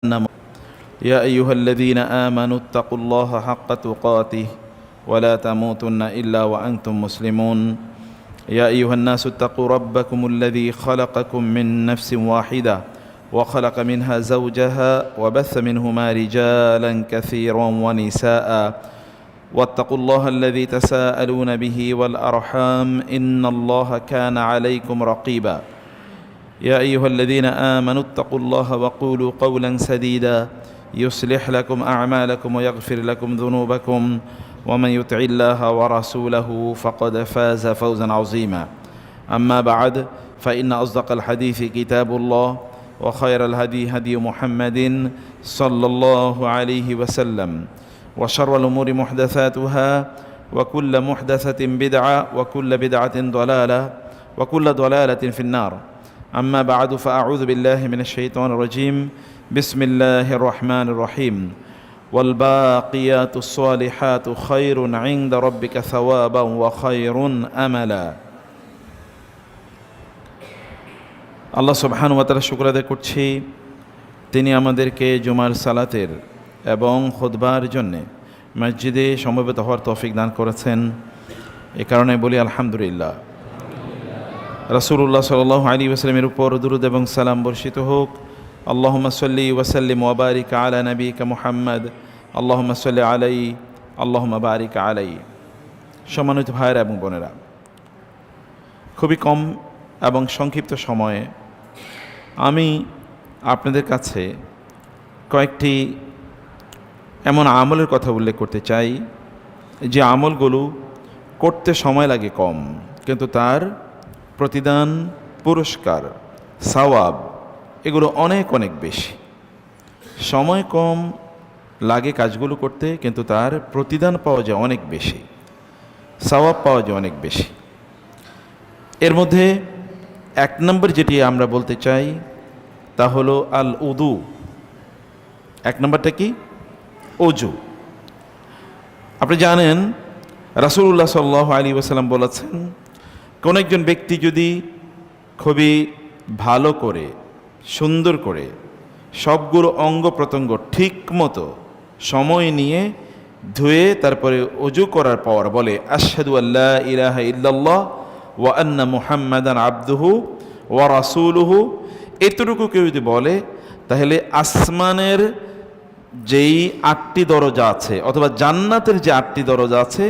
يا أيها الذين آمنوا اتقوا الله حق تقاته ولا تموتن إلا وأنتم مسلمون يا أيها الناس اتقوا ربكم الذي خلقكم من نفس واحدة وخلق منها زوجها وبث منهما رجالا كثيرا ونساء واتقوا الله الذي تساءلون به والأرحام إن الله كان عليكم رقيبا يا أيها الذين آمنوا اتقوا الله وقولوا قولا سديدا يصلح لكم أعمالكم ويغفر لكم ذنوبكم ومن يطع الله ورسوله فقد فاز فوزا عظيما أما بعد فإن أصدق الحديث كتاب الله وخير الهدي هدي محمد صلى الله عليه وسلم وشر الأمور محدثاتها وكل محدثة بدعة وكل بدعة ضلالة وكل ضلالة في النار أما بعد فأعوذ بالله من الشيطان الرجيم بسم الله الرحمن الرحيم والباقيات الصالحات خير عند ربك ثوابا وخير أملا আল্লাহ সুবহানাহু ওয়া তাআলা শুকর আদায় করছি তিনি আমাদেরকে জুমার সালাতের এবং খুতবার জন্য মসজিদে সমবেত হওয়ার তৌফিক দান করেছেন। এ কারণে বলি আলহামদুলিল্লাহ। রাসূলুল্লাহ সাল্লাল্লাহু আলাইহি ওয়াসাল্লামের উপর দুরূদ এবং সালাম বর্ষিত হোক। আল্লাহুম্মা সাল্লি ওয়া সাল্লিম ওয়া বারিক আলা নবিকা মুহাম্মদ আল্লাহুম্মা সাল্লি আলাইহি আল্লাহুম্মা বারিক আলাইহি। সম্মানিত ভাইয়েরা এবং বোনেরা, খুবই কম এবং সংক্ষিপ্ত সময়ে আমি আপনাদের কাছে কয়েকটি এমন আমলের কথা উল্লেখ করতে চাই যে আমলগুলো করতে সময় লাগে কম, কিন্তু তার প্রতিদান, পুরস্কার, সওয়াব এগুলো অনেক অনেক বেশি। সময় কম লাগে কাজগুলো করতে, কিন্তু তার প্রতিদান পাওয়া যায় অনেক বেশি, সওয়াব পাওয়া যায় অনেক বেশি। এর মধ্যে এক নম্বর যেটি আমরা বলতে চাই তা হলো আল উদু। এক নম্বরটা কি? অজু। আপনি জানেন রাসূলুল্লাহ সাল্লাল্লাহু আলাইহি ওয়াসাল্লাম বলেছেন, কোন একজন ব্যক্তি যদি খুবই ভালো করে সুন্দর করে সবগুলো অঙ্গ প্রত্যঙ্গ ঠিক মতো সময় নিয়ে ধুয়ে তারপরে অজু করার পর বলে আশহাদু আল্লা ইলাহা ইল্লাল্লাহ ওয়া আন্না মুহাম্মাদান আবদুহু ওয়া রাসূলুহু, এতটুকু কেউ যদি বলে তাহলে আসমানের যেই 8টি দরজা আছে অথবা জান্নাতের যে 8টি দরজা আছে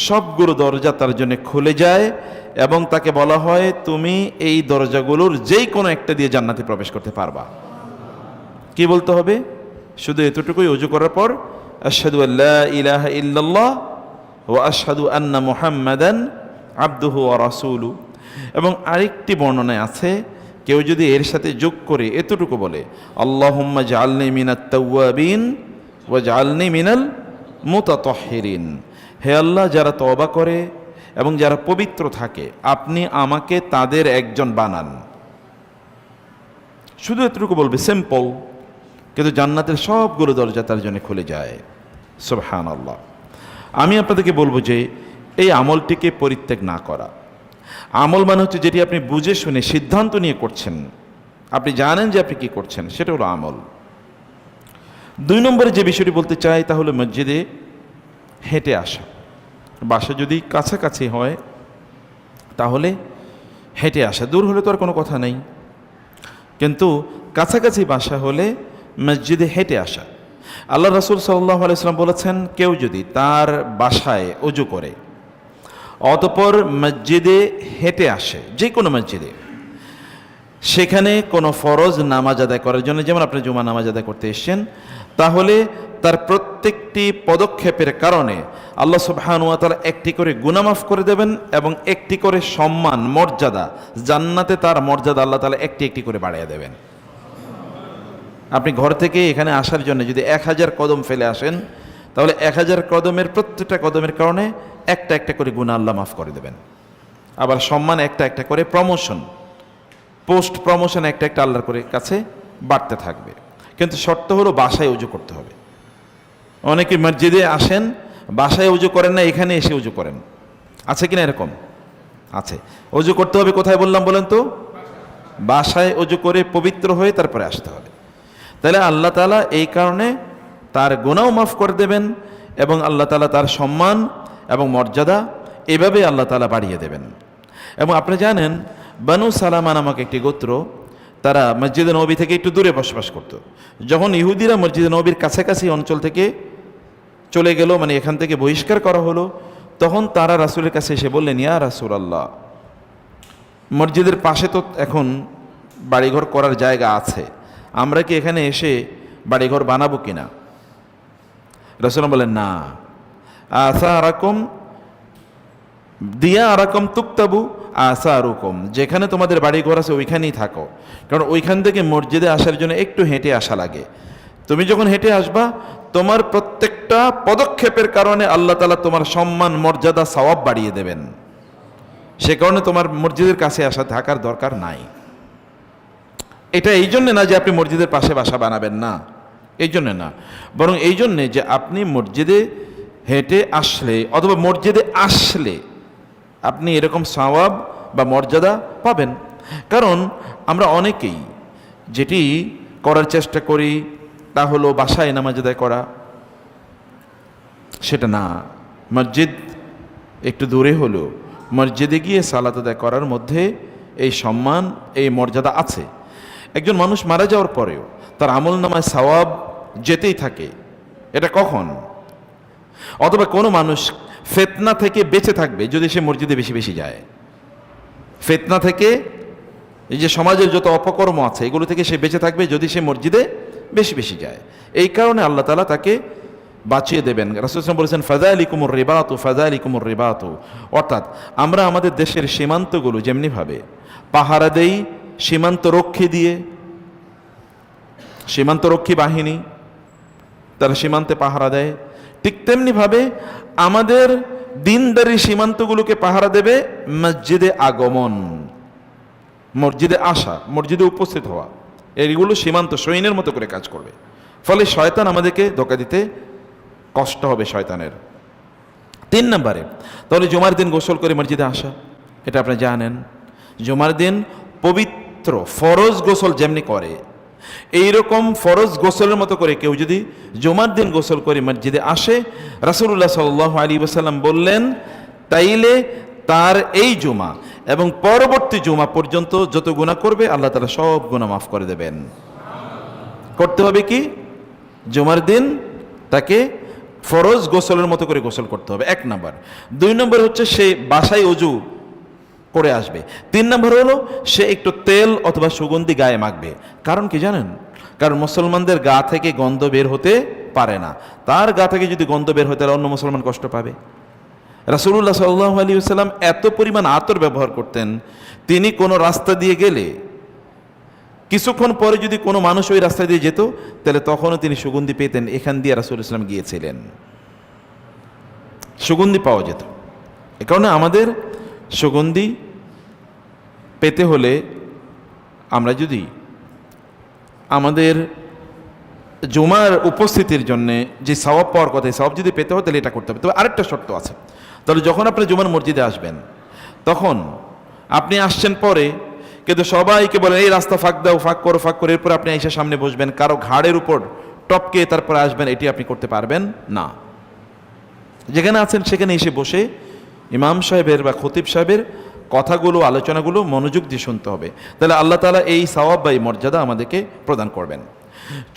সবগুলো দরজা তার জন্য খুলে যায় এবং তাকে বলা হয় তুমি এই দরজাগুলোর যেই কোনো একটা দিয়ে জান্নাতে প্রবেশ করতে পারবা। কি বলতে হবে? শুধু এতটুকুই অজু করার পর আশহাদু আল্লা ইলাহা ইল্লাল্লাহ ওয়া আশহাদু আন্না মুহাম্মাদান আবদুহু ওয়া রাসূলুহু। এবং আরেকটি বর্ণনায় আছে কেউ যদি এর সাথে যোগ করে এতটুকু বলে আল্লাহুম্মা জাআলনি মিনাত তাওয়াবিন ওয়া জাআলনি মিনাল মুতাতাহহিরিন, হে আল্লাহ যারা তওবা করে এবং যারা পবিত্র থাকে আপনি আমাকে তাদের একজন বানান। শুধু এতটুকু বলবে, সিম্পল, কিন্তু জান্নাতের সবগুলো দরজা তার জন্য খুলে যায়। সুবহানাল্লাহ। আমি আপনাদেরকে বলবো যে এই আমলটিকে পরিত্যাগ না করা। আমল মানে হচ্ছে যেটি আপনি বুঝে শুনে সিদ্ধান্ত নিয়ে করছেন, আপনি জানেন যে আপনি কি করছেন, সেটা হলো আমল। 2 নম্বরে যে বিষয়টি বলতে চাই তা হলো মসজিদে হেঁটে আসা। বাসা যদি কাছাকাছি হয় তাহলে হেঁটে আসা, দূর হলে তো আর কোনো কথা নেই, কিন্তু কাছাকাছি বাসা হলে মসজিদে হেঁটে আসা। আল্লাহ রাসূল সাল্লাল্লাহু আলাইহি ওয়াসাল্লাম বলেছেন, কেউ যদি তার বাসায় ওযু করে অতঃপর মসজিদে হেঁটে আসে, যে কোনো মসজিদে, সেখানে কোনো ফরজ নামাজ আদায় করার জন্য, যেমন আপনি জুমা নামাজ আদায় করতে এসেছেন, তাহলে তার প্রত্যেকটি পদক্ষেপের কারণে আল্লাহ সুবহানাহু ওয়া তাআলা একটি করে গুনাহ মাফ করে দেবেন এবং একটি করে সম্মান, মর্যাদা, জান্নাতে তার মর্যাদা আল্লাহ তাআলা একটি একটি করে বাড়িয়ে দেবেন। আপনি ঘর থেকে এখানে আসার জন্য যদি 1000 কদম ফেলে আসেন তাহলে 1000 কদমের প্রত্যেকটা কদমের কারণে একটা একটা করে গুনাহ আল্লাহ মাফ করে দেবেন। আবার সম্মান একটা একটা করে, প্রমোশন, পোস্ট প্রমোশন একটা একটা আল্লাহর করে কাছে বাড়তে থাকবে। কিন্তু শর্ত হলো বাসায় উজু করতে হবে। অনেকে মসজিদে আসেন, বাসায় উজু করেন না, এখানে এসে উজু করেন। আছে কিনা এরকম? আছে। উজু করতে হবে কোথায় বললাম বলেন তো? বাসায় উজু করে পবিত্র হয়ে তারপরে আসতে হবে। তাহলে আল্লাহ তাআলা এই কারণে তার গুনাহ মাফ করে দেবেন এবং আল্লাহ তাআলা তার সম্মান এবং মর্যাদা এভাবে আল্লাহ তাআলা বাড়িয়ে দেবেন। এবং আপনি জানেন বানু সালামা নামক একটি গোত্র, তারা মসজিদে নবী থেকে একটু দূরে বসবাস করত। যখন ইহুদিরা মসজিদে নবীর কাছাকাছি অঞ্চল থেকে চলে গেল, মানে এখান থেকে বহিষ্কার করা হলো, তখন তারা রাসূলের কাছে এসে বললেন, ইয়া রাসূলুল্লাহ, মসজিদের পাশে তো এখন বাড়িঘর করার জায়গা আছে, আমরা কি এখানে এসে বাড়িঘর বানাবো কিনা? রাসূল বলেন, না, আসারাকুম দিয়া আরাকম তুক্তাবু আসারুকুম, যেখানে তোমাদের বাড়িঘর আছে ওইখানেই থাকো, কারণ ওইখান থেকে মসজিদে আসার জন্য একটু হেঁটে আসা লাগে। তুমি যখন হেঁটে আসবা, তোমার প্রত্যেকটা পদক্ষেপের কারণে আল্লাহ তাআলা তোমার সম্মান, মর্যাদা, সওয়াব বাড়িয়ে দেবেন। সে কারণে তোমার মসজিদের কাছে আসা থাকার দরকার নাই। এটা এই জন্যে না যে আপনি মসজিদের পাশে বাসা বানাবেন না, এই জন্যে না, বরং এই জন্যে যে আপনি মসজিদে হেঁটে আসলে অথবা মসজিদে আসলে আপনি এরকম সওয়াব বা মর্যাদা পাবেন। কারণ আমরা অনেকেই যেটি করার চেষ্টা করি তা হলো বাসায় নামাজ আদায় করা, সেটা না, মসজিদ একটু দূরে হলো মসজিদে গিয়ে সালাত আদায় করার মধ্যে এই সম্মান, এই মর্যাদা আছে। একজন মানুষ মারা যাওয়ার পরেও তার আমল নামায় সওয়াব যেতেই থাকে। এটা কখন? অথবা কোনো মানুষ ফিতনা থেকে বেঁচে থাকবে যদি সে মসজিদে বেশি বেশি যায়। ফিতনা থেকে, এই যে সমাজের যত অপকর্ম আছে এগুলো থেকে সে বেঁচে থাকবে যদি সে মসজিদে বেশি বেশি যায়। এই কারণে আল্লাহ তাআলা তাকে বাঁচিয়ে দেবেন। রাসূল সাল্লাল্লাহু আলাইহি ওয়াসাল্লাম বলেছেন, ফাযালিকুমুর রিবাতু ফাযালিকুমুর রিবাতু। অর্থাৎ আমরা আমাদের দেশের সীমান্তগুলো যেমনিভাবে পাহারা দেই সীমান্ত রক্ষী দিয়ে, সীমান্তরক্ষী বাহিনী তারা সীমান্তে পাহারা দেয়, ঠিক তেমনিভাবে আমাদের দিনদারি সীমান্তগুলোকে পাহারা দেবে মসজিদে আগমন, মসজিদে আসা, মসজিদে উপস্থিত হওয়া, এইগুলো সীমান্ত সৈন্যের মতো করে কাজ করবে। ফলে শয়তান আমাদেরকে ধোঁকা দিতে কষ্ট হবে শয়তানের। 3 নম্বরে, তাহলে জুমার দিন গোসল করে মসজিদে আসা, এটা আপনি জানেন। জুমার দিন পবিত্র ফরজ গোসল যেমনি করে, এইরকম ফরজ গোসলের মতো করে কেউ যদি জুমার দিন গোসল করে মসজিদে আসে, রাসূলুল্লাহ সাল্লাল্লাহু আলাইহি ওয়াসাল্লাম বললেন, তাইলে তার এই জুমা এবং পরবর্তী জুমা পর্যন্ত যত গুনাহ করবে আল্লাহ তাআলা সব গুনাহ মাফ করে দেবেন। করতে হবে কি? জুমার দিন তাকে ফরজ গোসলের মতো করে গোসল করতে হবে, 1 নম্বর। 2 নম্বর হচ্ছে সে বাসায় ওযু করে আসবে। 3 নম্বর হলো সে একটু তেল অথবা সুগন্ধি গায়ে মাখবে। কারণ কি জানেন? কারণ মুসলমানদের গা থেকে গন্ধ বের হতে পারে না, তার গা থেকে যদি গন্ধ বের হয় তাহলে অন্য মুসলমান কষ্ট পাবে। রাসূলুল্লাহ সাল্লাল্লাহু আলাইহি ওয়াসাল্লাম এত পরিমাণ আতর ব্যবহার করতেন, তিনি কোনো রাস্তা দিয়ে গেলে কিছুক্ষণ পরে যদি কোনো মানুষ ওই রাস্তা দিয়ে যেত তাহলে তখনও তিনি সুগন্ধি পেতেন। এখান দিয়ে রাসূলুল্লাহ সাল্লাল্লাহু আলাইহি ওয়াসাল্লাম গিয়েছিলেন, সুগন্ধি পাওয়া যেত। এ কারণে আমাদের সুগন্ধি পেতে হলে আমরা যদি আমাদের জুমার উপস্থিতির জন্য যে সওয়াব পাওয়ার কথা, সওয়াব যদি পেতে হয় তাহলে এটা করতে হবে। তবে আরেকটা শর্ত আছে, তাহলে যখন আপনি জুমার মসজিদে আসবেন তখন আপনি আসছেন পরে, কিন্তু সবাইকে বলেন এই রাস্তা ফাঁক দাও, ফাঁক করো, ফাঁক করে, এরপর আপনি এসে সামনে বসবেন, কারো ঘাড়ের উপর টপকে তারপরে আসবেন, এটি আপনি করতে পারবেন না। যেখানে আছেন সেখানে এসে বসে ইমাম সাহেবের বা খতিব সাহেবের কথাগুলো, আলোচনাগুলো মনোযোগ দিয়ে শুনতে হবে, তাহলে আল্লাহ তাআলা এই সওয়াব বা এই মর্যাদা আমাদেরকে প্রদান করবেন।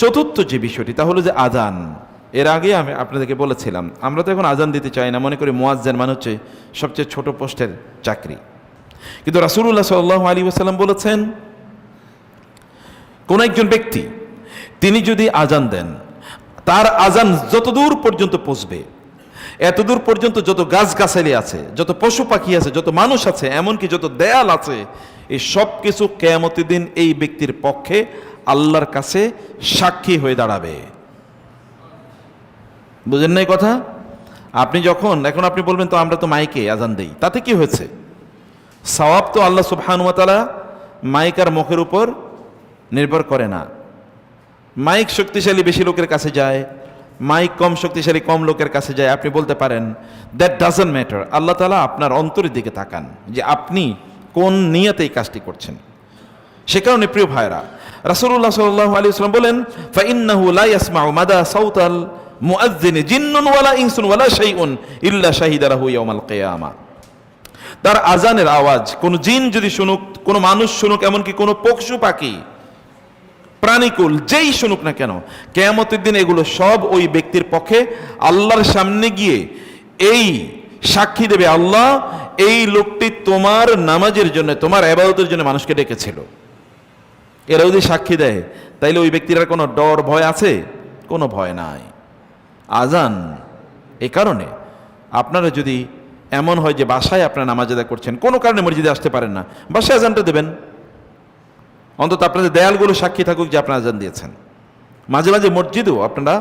চতুর্থ যে বিষয়টি তা হলো যে আজান। এর আগে আমি আপনাদেরকে বলেছিলাম আমরা তো এখন আজান দিতে চাই না, মনে করি মুয়াজ্জিন মানে হচ্ছে সবচেয়ে ছোট পোস্টের চাকরি। কিন্তু রাসূলুল্লাহ সাল্লাল্লাহু আলাইহি ওয়াসাল্লাম বলেছেন, কোন একজন ব্যক্তি তিনি যদি আজান দেন, তার আজান যতদূর পর্যন্ত পৌঁছবে, এতদূর পর্যন্ত যত গাছগাছালি আছে, যত পশু পাখি আছে, যত মানুষ আছে, এমনকি যত দেয়াল আছে, এই সব কিছু কিয়ামতের দিন এই ব্যক্তির পক্ষে আল্লাহর কাছে সাক্ষী হয়ে দাঁড়াবে। বুঝেন না এই কথা? আপনি যখন এখন আপনি বলবেন তো আমরা তো মাইকে আজান দেই, তাতে কি হয়েছে? সওয়াব তো আল্লাহ সুবহানাহু ওয়া তাআলা মাইক আর মুখের উপর নির্ভর করে না। মাইক শক্তিশালী বেশি লোকের কাছে যায়, মাইক কম শক্তিশালী কম লোকের কাছে যায়, আপনি বলতে পারেন দ্যাট ডাজন্ট ম্যাটার। আল্লাহ তাআলা আপনার অন্তরের দিকে তাকান যে আপনি কোন নিয়তে এই কাজটি করছেন। সে কারণে প্রিয় ভাইরা, রাসূলুল্লাহ সাল্লাল্লাহু আলাইহি ওয়াসাল্লাম বলেন, ফাইন্নাহু লা ইয়াসমাউ মাদা সাউতাল মুআজ্জিনি জিন্নুন ওয়ালা ইনসুন ওয়ালা শাইউন ইল্লা শাহিদা লাহু ইয়াউমাল কিয়ামা। তার আজানের আওয়াজ কোন জিন যদি শুনুক, কোন মানুষ শুনুক, এমনকি কোন পশু পাখি প্রাণীকুল যেই শুনুক না কেন, কিয়ামতের দিন এগুলো সব ওই ব্যক্তির পক্ষে আল্লাহর সামনে গিয়ে এই সাক্ষী দেবে, আল্লাহ এই লোকটি তোমার নামাজের জন্য, তোমার ইবাদতের জন্য মানুষকে ডেকেছিল। এরা যদি সাক্ষী দেয় তাইলে ওই ব্যক্তির আর কোনো ডর ভয় আছে? কোনো ভয় নাই। আজান এই কারণে, আপনারা যদি এমন হয় যে বাসায় আপনারা নামাজ আদায় করছেন, কোনো কারণে মসজিদে আসতে পারেন না, বাসায় আজানটা দেবেন। অন্তত আপনাদের দেয়ালগুলো সাক্ষী থাকুক যে আপনারা আজান দিয়েছেন। মাঝে মাঝে মসজিদেও আপনারা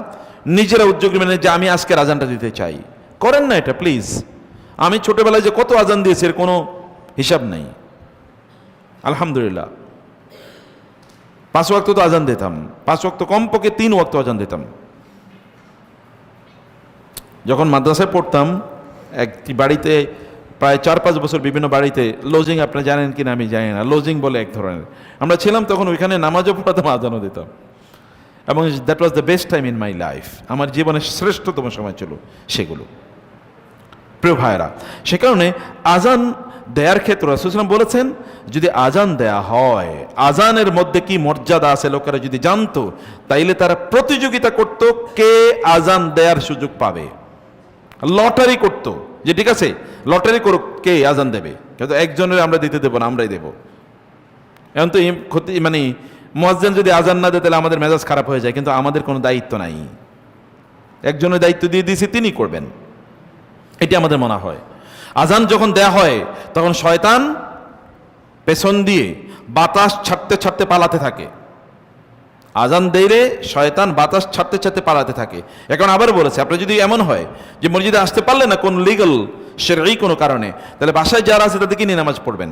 নিজেরা উদ্যোগ নেবেন যে আমি আজকের আজানটা দিতে চাই। করেন না এটা প্লিজ। আমি ছোটবেলায় যে কত আজান দিয়েছি এর কোনো হিসাব নেই। আলহামদুলিল্লাহ 5 ওয়াক্ত তো আজান দিতাম, 5 ওয়াক্ত কমপক্ষে 3 ওয়াক্ত আজান দিতাম। যখন মাদ্রাসায় পড়তাম একটি বাড়িতে প্রায় 4-5 বছর বিভিন্ন বাড়িতে লজিং, আপনারা জানেন কিনা আমি জানি না, লজিং বলে এক ধরনের আমরা ছিলাম, তখন ওইখানে নামাজও পড়াতাম আজানও দিতাম, এবং that was the best time in my life. আমার জীবনের শ্রেষ্ঠতম সময় ছিল সেগুলো। প্রিয় ভাইরা, সে কারণে আজান দেয়ার ক্ষেত্রে রাসূল সাল্লাল্লাহু আলাইহি ওয়াসাল্লাম বলেছেন, যদি আজান দেয়া হয়, আজানের মধ্যে কি মর্যাদা আছে লোকেরা যদি জানতো, তাইলে তারা প্রতিযোগিতা করত কে আজান দেয়ার সুযোগ পাবে। লটারি করতো যে ঠিক আছে লটারি করুক কে আজান দেবে, কিন্তু একজনের আমরা দিতে দেবো না, আমরাই দেবো। এখন তো মানে মুয়াজ্জিন যদি আজান না দেয় তাহলে আমাদের মেজাজ খারাপ হয়ে যায়, কিন্তু আমাদের কোনো দায়িত্ব নাই। একজনের দায়িত্ব দিয়ে দিয়েছি, তিনি করবেন, এটি আমাদের মনে হয়। আজান যখন দেয়া হয় তখন শয়তান পেছন দিয়ে বাতাস ছাড়তে ছাড়তে পালাতে থাকে। আজান দিলে শয়তান বাতাস ছাড়তে ছাড়তে পালাতে থাকে। এখন আবার বলেছে, আপনি যদি এমন হয় যে মসজিদে আসতে পারলেন না কোন লিগ্যাল শরঈ কোনো কারণে, তাহলে বাসায় যারা আছে তাদেরকে নিয়ে নামাজ পড়বেন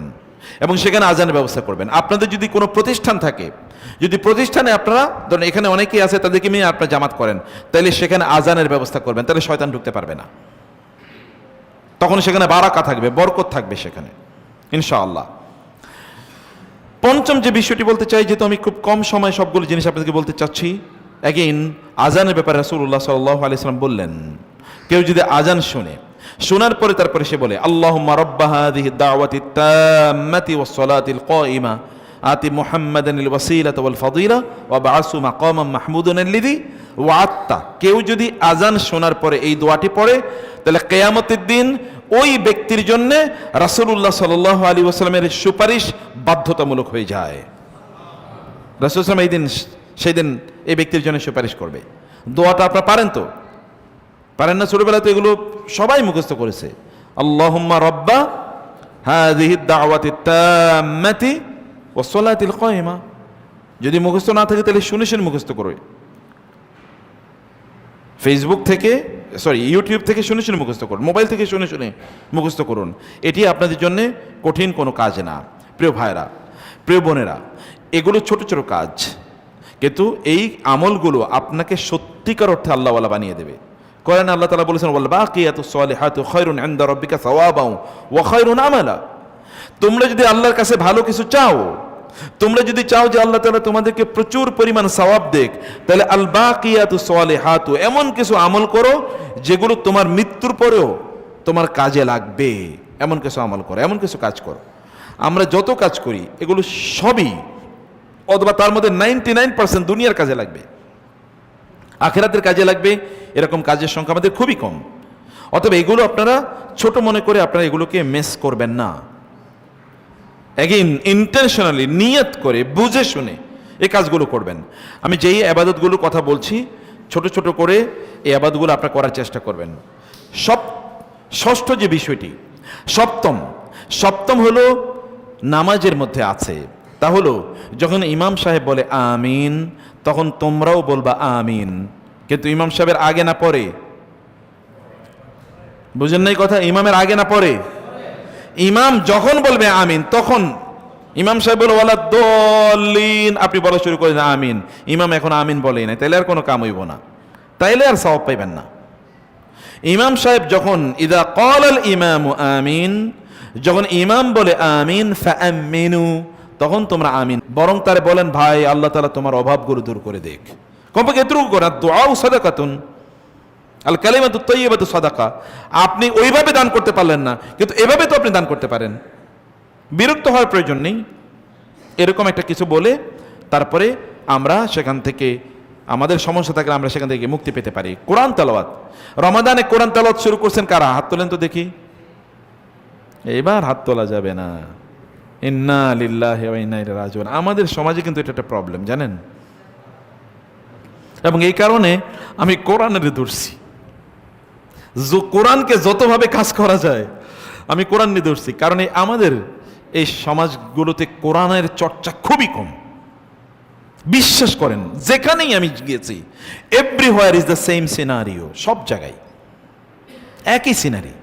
এবং সেখানে আজানের ব্যবস্থা করবেন। আপনাদের যদি কোনো প্রতিষ্ঠান থাকে, যদি প্রতিষ্ঠানে আপনারা ধরেন এখানে অনেকেই আছে, তাদেরকে নিয়ে আপনারা জামাত করেন, তাহলে সেখানে আজানের ব্যবস্থা করবেন, তাহলে শয়তান ঢুকতে পারবে না। তখন সেখানে বারাকা থাকবে, বরকত থাকবে সেখানে ইনশাআল্লাহ। পঞ্চম যে বিষয়টি বলতে চাই, যেহেতু আমি খুব কম সময় সবগুলো জিনিস আপনাদেরকে বলতে চাচ্ছি, অ্যাগেইন আজানের ব্যাপারে রাসূলুল্লাহ সাল্লাল্লাহু আলাইহি ওয়াসাল্লাম বললেন, কেউ যদি আজান শুনে, শোনার পরে তারপরে সে বলে আল্লাহুম্মা রাব্বা হাযিহি দাওয়াতি তাম্মাতি ওয়াস সালাতিল কায়িমা আতি মুহাম্মাদানিল ওয়াসিলাতা ওয়াল ফাদিলা ওয়া বা'আসু মাকামান মাহমুদান আল্লাযী ওয়া'আতা, কেউ যদি আজান শোনার পরে এই দোয়াটি পড়ে, তাহলে কিয়ামতের দিন ওই ব্যক্তির জন্য রাসূলুল্লাহ সাল্লাল্লাহু আলাইহি ওয়াসাল্লামের সুপারিশ বাধ্যতামূলক হয়ে যায়। রাসূল সাল্লাল্লাহু আলাইহি ওয়াসাল্লাম সেই দিন এই ব্যক্তির জন্য সুপারিশ করবে। দোয়াটা আপনারা পারেন তো? পারেন না? ছোটবেলায় তো এগুলো সবাই মুখস্থ করেছে। আল্লাহুম্মা রাব্বা হাযিহি দাওয়াতি তাম্মাতি ওয়াস সালাতিল কায়িমা। যদি মুখস্থ না থাকে তাহলে শুনে শুনে মুখস্থ করবে। ফেসবুক থেকে ইউটিউব থেকে শুনে শুনে মুখস্থ করুন, মোবাইল থেকে শুনে শুনে মুখস্থ করুন। এটি আপনাদের জন্য কঠিন কোনো কাজ না। প্রিয় ভাইরা, প্রিয় বোনেরা, এগুলো ছোট ছোট কাজ, কিন্তু এই আমলগুলো আপনাকে সত্যিকার অর্থে আল্লাহওয়ালা বানিয়ে দেবে। কোরআনে আল্লাহ তাআলা বলেছেন, ওয়াল বাকিয়াতুস সালিহাতু খায়রুন ইনদা রাব্বিকা সাওয়াবান ওয়া খায়রুন আমালা। তোমরা যদি আল্লাহর কাছে ভালো কিছু চাও, তোমরা যদি চাও যে আল্লাহ তাআলা তোমাদেরকে প্রচুর পরিমাণ সওয়াব দেখ, তাহলে আল বাকিয়াতুস সালিহাতু, এমন কিছু আমল করো যেগুলো তোমার মৃত্যুর পরেও তোমার কাজে লাগবে। এমন কিছু আমল করো, এমন কিছু কাজ করো। আমরা যত কাজ করি এগুলো সবই, অথবা তার মধ্যে 99% দুনিয়ার কাজে লাগবে, আখিরাতের কাজে লাগবে, এরকম কাজের সংখ্যা আমাদের খুবই কম। অতএব এগুলো আপনারা ছোট মনে করে আপনারা এগুলোকে মিস করবেন না। এগেইন ইন্টেনশনালি নিয়ত করে বুঝে শুনে এই কাজগুলো করবেন। আমি যেই ইবাদতগুলোর কথা বলছি, ছোট ছোট করে এই ইবাদতগুলো আপনারা করার চেষ্টা করবেন। ষষ্ঠ যে বিষয়টি, সপ্তম হলো নামাজের মধ্যে আছে, তা হলো যখন ইমাম সাহেব বলে আমিন, তখন তোমরাও বলবা আমিন, কিন্তু ইমাম সাহেবের আগে না পরে। বুঝেন নাই কথা? ইমামের আগে না পরে? ইমাম যখন বলবে আমিন, তখন ইমাম সাহেব বলে ওয়ালা দলিন, আপনি বলা শুরু করেন আমিন। ইমাম এখন আমিন বলেই না, তাইলে আর কোনো কাম হইব না, তাইলে আর সওয়াব পাইবেন না। ইমাম সাহেব যখন ইদা ক্বালাল ইমামু আমিন, যখন ইমাম বলে আমিন ফাআমিনু, তখন তোমরা আমিন বরং তারে বলেন, ভাই আল্লাহ তাআলা তোমার অভাবগুলো দূর করে দেখ। কমপক্ষে এতটুকু করেন, দুআউ সাদাকাতুন, আল কালিমাতু তাইয়্যিবাতু সাদাকা। আপনি ওইভাবে দান করতে পারলেন না, কিন্তু এভাবে তো আপনি দান করতে পারেন। বিরক্ত হওয়ার প্রয়োজন নেই। এরকম একটা কিছু বলে তারপরে আমরা সেখান থেকে আমাদের সমস্যা থাকলে আমরা সেখান থেকে মুক্তি পেতে পারি। কোরআন তেলাওয়াত, রমাদানে কোরআন তেলাওয়াত শুরু করছেন কারা? হাত তোলেন তো দেখি। এবার হাত তোলা যাবে না। ইন্না লিল্লাহি ওয়া ইন্না ইলাইহি রাজিউন। আমাদের সমাজে কিন্তু এটা একটা প্রবলেম, জানেন। এবং এই কারণে আমি কোরআনের ধরছি, কোরআনকে যতভাবে কাজ করা যায় আমি কোরআন নিয়ে ধরছি। কারণ আমাদের এই সমাজগুলোতে কোরআনের চর্চা খুবই কম। বিশ্বাস করেন, যেখানেই আমি গিয়েছি, everywhere is the same scenario. সব জায়গায় একই সিনারি।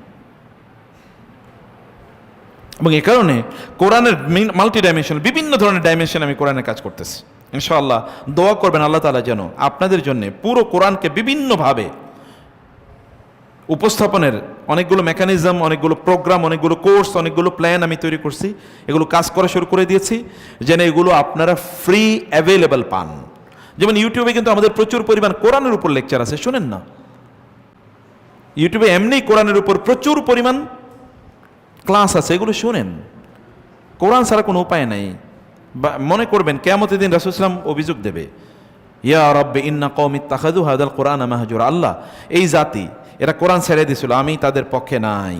এবং এই কারণে কোরআনের মাল্টি ডাইমেনশন, বিভিন্ন ধরনের ডাইমেনশন আমি কোরআনের কাজ করতেছি। ইনশাআল্লাহ দোয়া করবেন আল্লাহ তাআলা যেন আপনাদের জন্য পুরো কোরআনকে বিভিন্নভাবে উপস্থাপনের অনেকগুলো মেকানিজম, অনেকগুলো প্রোগ্রাম, অনেকগুলো কোর্স, অনেকগুলো প্ল্যান আমি তৈরি করছি। এগুলো কাজ করা শুরু করে দিয়েছি যেন এগুলো আপনারা ফ্রি অ্যাভেলেবল পান। যেমন ইউটিউবে কিন্তু আমাদের প্রচুর পরিমাণ কোরআনের উপর লেকচার আছে, শোনেন না। ইউটিউবে এমনি কোরআনের উপর প্রচুর পরিমাণ ক্লাস আছে, এগুলো শুনেন। কোরআন ছাড়া কোনো উপায় নাই। মনে করবেন কিয়ামতের দিন রাসূল সাল্লাল্লাহু আলাইহি ওয়াসাল্লাম অভিযোগ দেবে, ইয়া রাব্বি ইন্না কওমি ইত্তাখাযু হাযাল কুরআনা মাহজুরা। আল্লাহ, এই জাতি এরা কোরআন ছেড়ে দিয়েছিল, আমি তাদের পক্ষে নাই,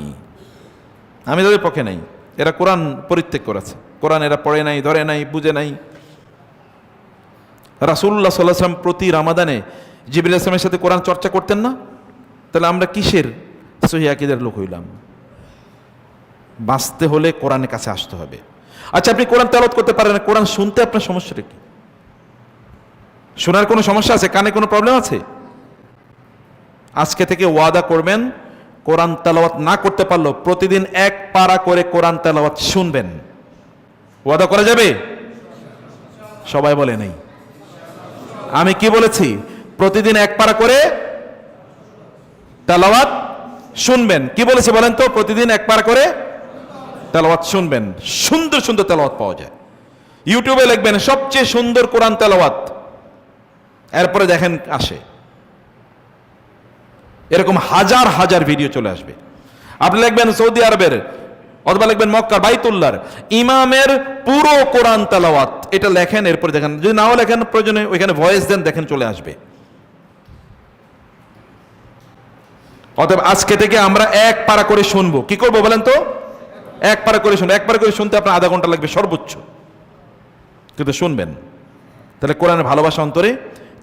আমি তাদের পক্ষে নাই। এরা কোরআন পরিত্যাগ করেছে, কোরআন এরা পড়ে নাই, ধরে নাই, বুঝে নাই। রাসূলুল্লাহ সাল্লাল্লাহু আলাইহি ওয়াসাল্লাম প্রতি রমাদানে জিবরিল আলাইহিস সালামের সাথে কোরআন চর্চা করতেন না? তাহলে আমরা কিসের সহিহ আকীদার লোক হইলাম? বাঁচতে হলে কোরআনের কাছে আসতে হবে। আচ্ছা, আপনি কোরআন তেলাওয়াত করতে পারেন না, কোরআন শুনতে আপনার সমস্যাটা কি? শোনার কোনো সমস্যা আছে? কানে কোনো প্রবলেম আছে? আজকে থেকে ওয়াদা করবেন, কোরআন তেলাওয়াত না করতে পারলেও প্রতিদিন এক পারা করে কোরআন তেলাওয়াত শুনবেন। ওয়াদা করা যাবে? সবাই বলে নাই। আমি কি বলেছি? প্রতিদিন এক পারা করে তেলাওয়াত শুনবেন। কি বলেছি বলেন তো? প্রতিদিন এক পারা করে তেলাওয়াত শুনবেন। সুন্দর সুন্দর তেলাওয়াত পাওয়া যায়। ইউটিউবে লিখবেন সবচেয়ে সুন্দর কোরআন তেলাওয়াত, এরপরে দেখেন আসে এরকম হাজার হাজার ভিডিও চলে আসবে। আপনি লিখবেন সৌদি আরবের অথবা লিখবেন মক্কার বাইতুল্লাহর ইমামের পুরো কোরআন তেলাওয়াত, এটা লেখেন, এরপরে দেখেন। যদি নাও লেখেন প্রয়োজনে ওইখানে ভয়েস দেন, দেখেন চলে আসবে। অতএব আজকে থেকে আমরা এক পারা করে শুনবো। কি করবো বলেন তো? এক পারা করে শুনবো। এক পারা করে শুনতে আপনার আধা ঘন্টা লাগবে সর্বোচ্চ, কিন্তু শুনবেন। তাহলে কোরআনের ভালোবাসা অন্তরে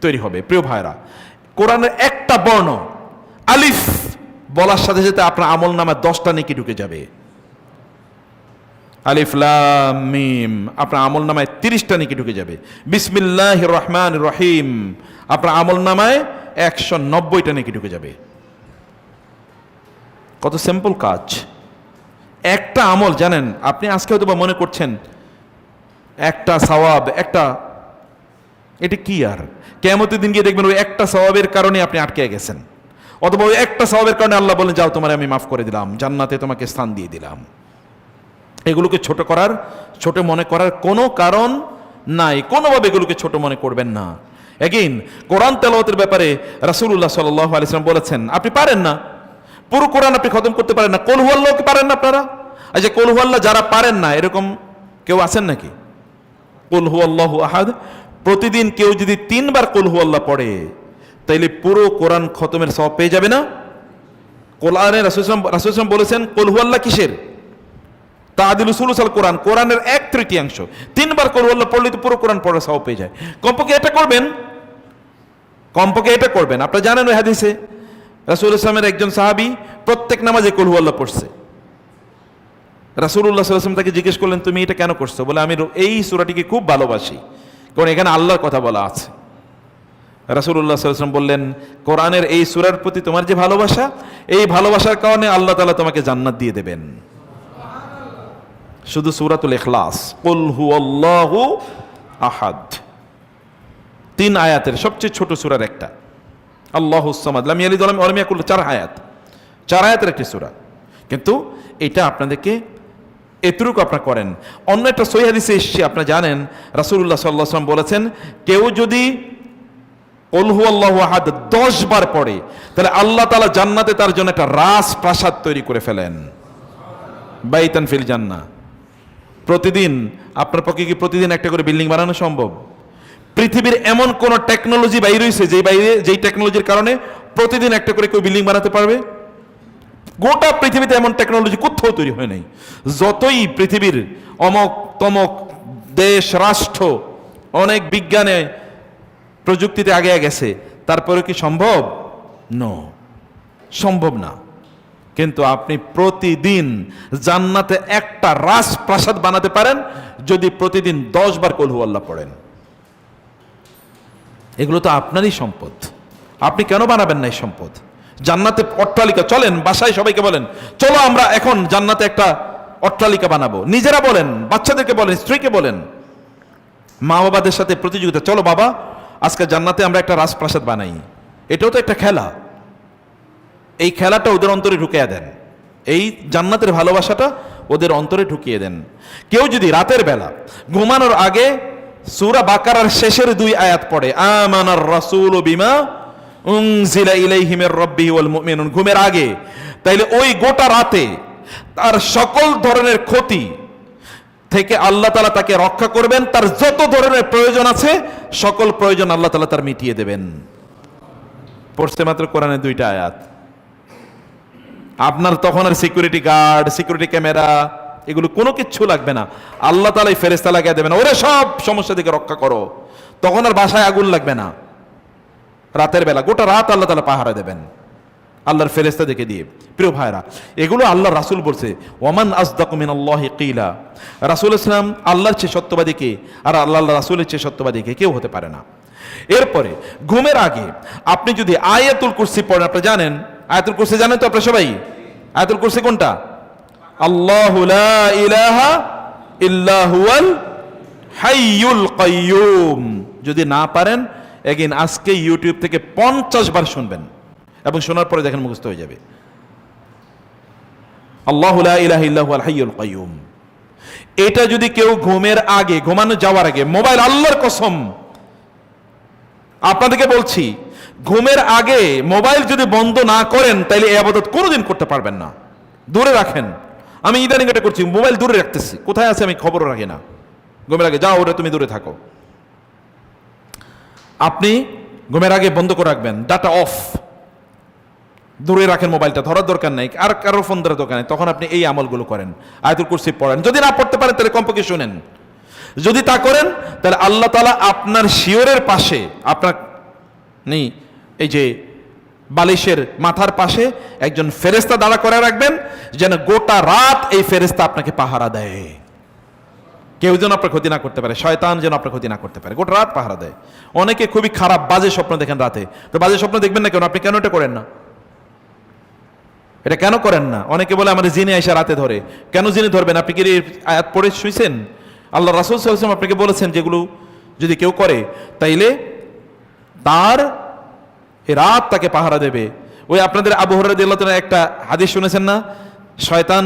তৈরি হবে। প্রিয় ভাইরা, কোরআনের একটা বর্ণ আলিফ বলার সাথে সাথে আপনার আমল নামায় 10টা নেকি ঢুকে যাবে। আলিফ লাম মিম, আপনার আমল নামায় 30টা নেকি ঢুকে যাবে। বিসমিল্লাহির রহমানির রহিম, আপনার আমল নামায় 190টা নেকি ঢুকে যাবে। কত সিম্পল কাজ, একটা আমল। জানেন, আপনি আজকে হয়তো বা মনে করছেন একটা সওয়াব, একটা, এটা কি আর? কিয়ামতের দিন গিয়ে দেখবেন ওই একটা সওয়াবের কারণে আপনি আটকে গেছেন, অথবা ওই একটা সওয়াবের কারণে আল্লাহ বলেন যাও তোমার আমি মাফ করে দিলাম, জান্নাতে তোমাকে স্থান দিয়ে দিলাম। এগুলোকে ছোট করার, ছোট মনে করার কোনো কারণ নাই। কোনোভাবে এগুলোকে ছোট মনে করবেন না। এগেইন, কোরআন তেলাওয়াতের ব্যাপারে রাসূলুল্লাহ সাল্লাল্লাহু আলাইহি ওয়াসাল্লাম বলেছেন, আপনি পারেন না পুরো কোরআন আপনি খতম করতে পারেন না, কুল হুয়াল্লাহু কি পারেন না আপনারা? আচ্ছা, কুল হুয়াল্লাহ যারা পারেন না, এরকম কেউ আছেন নাকি? কুল হুয়াল্লাহু আহাদ প্রতিদিন কেউ যদি 3 বার কুল হুয়াল্লাহ পড়ে, তাইলে পুরো কোরআন খতমের সওয়াব পেয়ে যাবে না? কোরআনে রাসূল সাল্লাল্লাহু আলাইহি ওয়াসাল্লাম বলেছেন কুল হুয়াল্লাহ কিসের? তাআদিলু সুলুসাল কোরআন, কোরআনের 1/3। 3 বার কুল হুয়াল্লাহ পড়লে তো পুরো কোরআন পড়ার সওয়াব পেয়ে যায়। কমপক্ষে এটা করবেন, কমপক্ষে এটা করবেন। আপনারা জানেন ওই হাদিসে রাসূলুল্লাহ সাল্লাল্লাহু আলাইহি ওয়াসাল্লামের একজন সাহাবী প্রত্যেক নামাজে কুল হুয়াল্লাহ পড়ছে। রাসূলুল্লাহ সাল্লাল্লাহু আলাইহি ওয়াসাল্লাম তাকে জিজ্ঞেস করলেন, তুমি এটা কেন করছো? বলে, আমি এই সূরাটিকে খুব ভালোবাসি, কারণ এখানে আল্লাহর কথা বলা আছে। রাসূলুল্লাহ সাল্লাল্লাহু আলাইহি ওয়াসাল্লাম বললেন, কোরআনের এই সূরার প্রতি তোমার যে ভালোবাসা, এই ভালোবাসার কারণে আল্লাহ তাআলা তোমাকে জান্নাত দিয়ে দেবেন। শুধু সূরাতুল ইখলাস, কুল হুয়াল্লাহু আহাদ, 3 আয়াতের সবচেয়ে ছোট সূরার একটা। আল্লাহুস সামাদ লাম ইয়ালিদ ওয়া লাম ইউলাদ, 4 আয়াত, 4 আয়াতের একটি সূরা। কিন্তু এটা আপনাদেরকে এতটুকু আপনারা করেন। অন্য একটা সহিহ হাদিসে এসেছে, আপনারা জানেন রাসূলুল্লাহ সাল্লাল্লাহু আলাইহি ওয়াসাল্লাম বলেছেন, কেউ যদি কুল হুয়াল্লাহু আহাদ 10 বার পড়ে, তাহলে আল্লাহ তাআলা জান্নাতে তার জন্য একটা রাজপ্রাসাদ তৈরি করে ফেলেন, বাইতান ফিল জান্নাহ। প্রতিদিন আপনার পক্ষে কি প্রতিদিন একটা করে বিল্ডিং বানানো সম্ভব? পৃথিবীর এমন কোন টেকনোলজি বাইরে হয়েছে যেই টেকনোলজির কারণে প্রতিদিন একটা করে কেউ বিল্ডিং বানাতে পারবে? গোটা পৃথিবীতে এমন টেকনোলজি কোথাও তৈরি হয় নাই। যতই পৃথিবীর অমক তমক দেশ রাষ্ট্র অনেক বিজ্ঞানে প্রযুক্তিতে আগে গেছে, তারপরে কি সম্ভব? নো, সম্ভব না। কিন্তু আপনি প্রতিদিন জান্নাতে একটা রাজপ্রাসাদ বানাতে পারেন যদি প্রতিদিন 10 বার কুল হুয়াল্লাহ পড়েন। এগুলো তো আপনারই সম্পদ, আপনি কেন বানাবেন না এই সম্পদ? জান্নাতে অট্টালিকা, চলেন বাসায় সবাইকে বলেন, চলো আমরা এখন জান্নাতে একটা অট্টালিকা বানাবো। নিজেরা বলেন, বাচ্চাদেরকে বলেন, স্ত্রীকে বলেন, মা বাবাদের সাথে প্রতিযোগিতা, চলো বাবা আজকে জান্নাতে আমরা একটা রাজপ্রাসাদ বানাই। এটাও তো একটা খেলা। এই খেলাটা ওদের অন্তরে ঢুকিয়ে দেন, এই জান্নাতের ভালোবাসাটা ওদের অন্তরে ঢুকিয়ে দেন। কেউ যদি রাতের বেলা ঘুমানোর আগে সূরা বাকারার শেষের 2 আয়াত পড়ে, আমানার রাসূলু বিমা উনজিলা ইলাইহি মির রাব্বিহি ওয়াল মুমিনুন, ঘুমের আগে, তাইলে ওই গোটা রাতে তার সকল ধরনের ক্ষতি থেকে আল্লাহ তাআলা তাকে রক্ষা করবেন। তার যত ধরনের প্রয়োজন আছে সকল প্রয়োজন আল্লাহ তাআলা তার মিটিয়ে দেবেন। পড়ছে মাত্র কোরআনের 2টা আয়াত। আপনার তখন আর সিকিউরিটি গার্ড, সিকিউরিটি ক্যামেরা এগুলো কোনো কিচ্ছু লাগবে না। আল্লাহ তাআলাই ফেরেশতা লাগিয়ে দেবেন, ওরে সব সমস্যা থেকে রক্ষা করো। তখন আর বাসায় আগুন লাগবে না। রাতের বেলা গোটা রাত আল্লাহ তাআলা পাহারা দেবেন আল্লাহর ফেরেশতা দেখে দিয়ে। প্রিয় ভাইরা, এগুলো আল্লাহ রাসূল বলছে, ওয়ামান আসদাকু মিনাল্লাহি কিলা। রাসূল ইসলাম আল্লাহর চেয়ে সত্যবাদী কে? আর আল্লাহ রাসূলের চেয়ে সত্যবাদী কে? কেউ হতে পারে না। এরপরে ঘুমের আগে আপনি যদি আয়াতুল কুরসি পড়েন, আপনি জানেন আয়াতুল কুরসি জানেন তো আপনারা সবাই? আয়াতুল কুরসি কোনটা? আল্লাহু লা ইলাহা ইল্লা হুয়াল হাইয়ুল কাইয়্যুম। যদি না পারেন এগেইন আজকে ইউটিউব থেকে 50 বার শুনবেন এবং শোনার পরে দেখেন মুখস্থ হয়ে যাবে। আল্লাহু লা ইলাহা ইল্লা হুয়াল হাইয়ুল কাইয়্যুম। এটা যদি কেউ ঘুমের আগে, ঘুমানো যাওয়ার আগে, মোবাইল, আল্লাহর কসম আপনাদেরকে বলছি, ঘুমের আগে মোবাইল যদি বন্ধ না করেন তাহলে এই ইবাদত কোনোদিন করতে পারবেন না। দূরে রাখেন। আমি ইদানিং এটা করছি, মোবাইল দূরে রাখতেছি, কোথায় আছে আমি খবরও রাখি না। ঘুমের আগে যাও, ওটা তুমি দূরে থাকো। আপনি ঘুমের আগে বন্ধ করে রাখবেন, ডাটা অফ, দূরে রাখেন মোবাইলটা, ধরার দরকার নাই, আর কারো ফোন ধরার দরকার নেই। তখন আপনি এই আমলগুলো করেন, আয়াতুল কুরসি পড়েন। যদি না পড়তে পারেন তাহলে কমপক্ষে শুনেন। যদি তা করেন তাহলে আল্লাহ তাআলা আপনার শিয়রের পাশে, আপনার নেই এই যে বালিশের মাথার পাশে একজন ফেরেশতা দাঁড়া করে রাখবেন, যেন গোটা রাত এই ফেরেশতা আপনাকে পাহারা দেয়। কেউ যেন আপনার ক্ষতি না করতে পারে, শয়তান যেন আপনার ক্ষতি না করতে পারে, গোটা রাত পাহারা দেয়। অনেকে খুবই খারাপ বাজে স্বপ্ন দেখেন রাতে, তো বাজে স্বপ্ন দেখবেন না কেন? আপনি কেন এটা করেন না? এটা কেন করেন না? অনেকে বলে আমাদের জিনে আইসা রাতে ধরে। কেন জিনে ধরবেন? আপনি কি আয়াত পড়ে শুইছেন? আল্লাহ রাসূল সাল্লাল্লাহু আলাইহি ওয়াসাল্লাম আপনাকে বলেছেন যেগুলো যদি কেউ করে তাইলে তার এ রাত তাকে পাহারা দেবে। ওই আপনাদের আবু হুরায়রা রাদিয়াল্লাহু তাআলা একটা হাদিস শুনেছেন না? শয়তান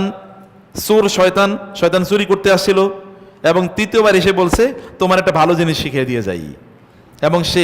চুরি করতে আসছিল এবং তৃতীয়বার এসে বলছে তোমার একটা ভালো জিনিস শিখিয়ে দিয়ে যাই, এবং সে